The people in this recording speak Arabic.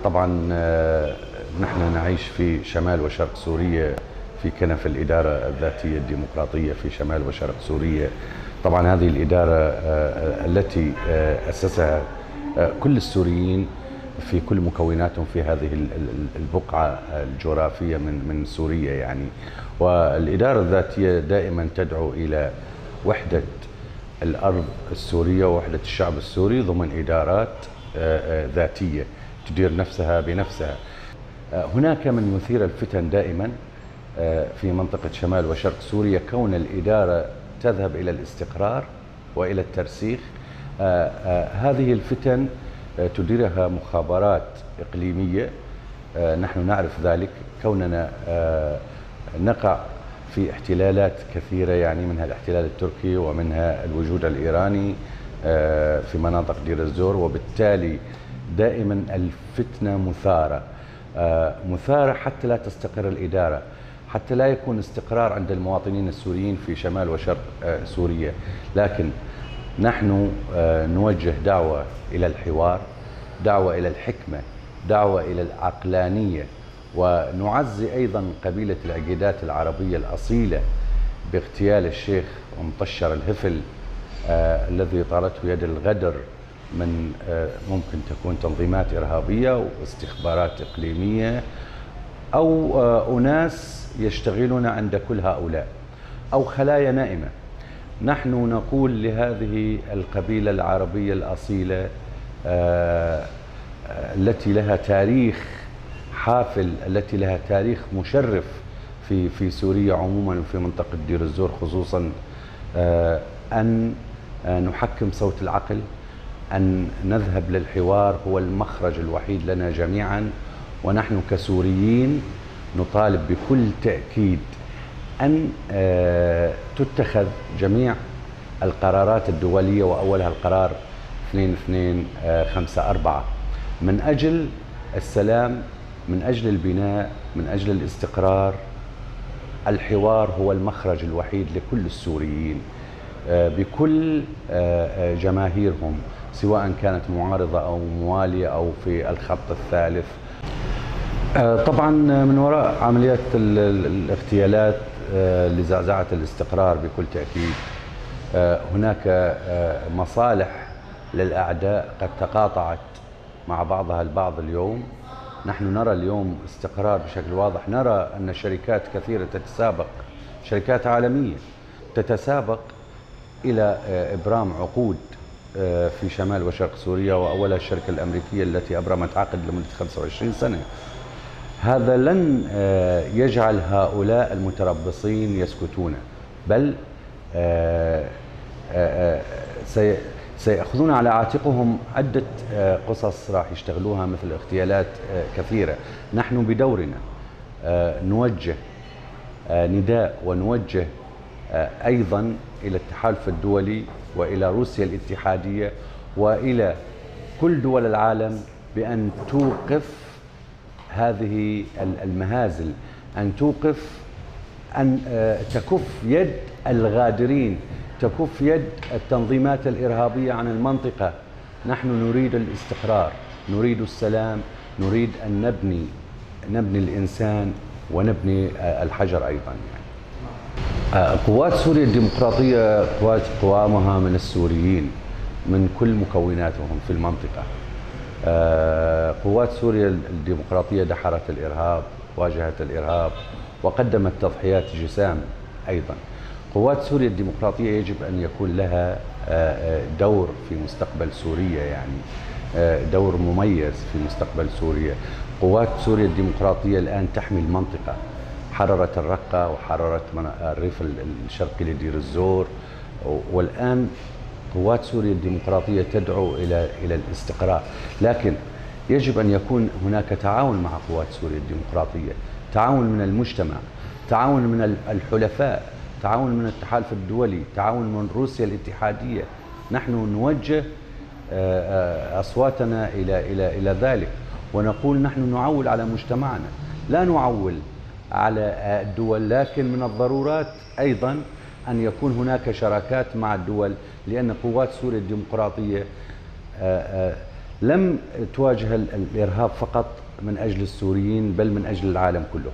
طبعا نحن نعيش في شمال وشرق سوريا في كنف الإدارة الذاتية الديمقراطية في شمال وشرق سوريا. طبعا هذه الإدارة التي أسسها كل السوريين في كل مكوناتهم في هذه البقعة الجغرافية من سوريا يعني. والإدارة الذاتية دائما تدعو إلى وحدة الأرض السورية ووحدة الشعب السوري ضمن إدارات ذاتية تدير نفسها بنفسها. هناك من يثير الفتن دائما في منطقة شمال وشرق سوريا كون الإدارة تذهب إلى الاستقرار وإلى الترسيخ. هذه الفتن تديرها مخابرات إقليمية، نحن نعرف ذلك كوننا نقع في احتلالات كثيرة يعني، منها الاحتلال التركي ومنها الوجود الإيراني في مناطق دير الزور، وبالتالي دائما الفتنة مثارة حتى لا تستقر الإدارة، حتى لا يكون استقرار عند المواطنين السوريين في شمال وشرق سوريا. لكن نحن نوجه دعوة إلى الحوار، دعوة إلى الحكمة، دعوة إلى العقلانية، ونعزي أيضا قبيلة العقيدات العربية الأصيلة باغتيال الشيخ مطشر الهفل الذي طالته يد الغدر من ممكن تكون تنظيمات إرهابية واستخبارات إقليمية أو أناس يشتغلون عند كل هؤلاء أو خلايا نائمة. نحن نقول لهذه القبيلة العربية الأصيلة التي لها تاريخ حافل، التي لها تاريخ مشرف في سوريا عموما وفي منطقة دير الزور خصوصا، أن نحكم صوت العقل، أن نذهب للحوار، هو المخرج الوحيد لنا جميعا. ونحن كسوريين نطالب بكل تأكيد أن تتخذ جميع القرارات الدولية وأولها القرار 2254 من أجل السلام، من أجل البناء، من أجل الاستقرار. الحوار هو المخرج الوحيد لكل السوريين بكل جماهيرهم، سواء كانت معارضة أو موالية أو في الخط الثالث. طبعا من وراء عمليات الاغتيالات لزعزعة الاستقرار بكل تأكيد هناك مصالح للأعداء قد تقاطعت مع بعضها البعض. اليوم نحن نرى اليوم استقرار بشكل واضح، نرى أن شركات كثيرة تتسابق، شركات عالمية تتسابق إلى إبرام عقود في شمال وشرق سوريا، وأولها الشركة الأمريكية التي أبرمت عقد لمدة 25 سنة. هذا لن يجعل هؤلاء المتربصين يسكتون، بل سيأخذون على عاتقهم عدة قصص راح يشتغلوها مثل اغتيالات كثيرة. نحن بدورنا نوجه نداء ونوجه أيضا إلى التحالف الدولي وإلى روسيا الاتحادية وإلى كل دول العالم بأن توقف هذه المهازل، أن توقف، أن تكف يد الغادرين، تكف يد التنظيمات الإرهابية عن المنطقة. نحن نريد الاستقرار، نريد السلام، نريد أن نبني الإنسان ونبني الحجر أيضا يعني. قوات سوريا الديمقراطية قوامها من السوريين من كل مكوناتهم في المنطقة. قوات سوريا الديمقراطية دحرت الإرهاب، واجهت الإرهاب وقدمت تضحيات جسام أيضا. قوات سوريا الديمقراطية يجب أن يكون لها دور في مستقبل سوريا يعني، دور مميز في مستقبل سوريا. قوات سوريا الديمقراطية الآن تحمي المنطقة، حررت الرقة وحررت الريف الشرقي لدير الزور، والآن قوات سوريا الديمقراطية تدعو إلى الاستقرار. لكن يجب أن يكون هناك تعاون مع قوات سوريا الديمقراطية، تعاون من المجتمع، تعاون من الحلفاء، تعاون من التحالف الدولي، تعاون من روسيا الاتحادية. نحن نوجه أصواتنا إلى ذلك، ونقول نحن نعول على مجتمعنا، لا نعول على الدول. لكن من الضرورات أيضا أن يكون هناك شراكات مع الدول، لأن قوات سوريا الديمقراطية لم تواجه الإرهاب فقط من أجل السوريين بل من أجل العالم كله.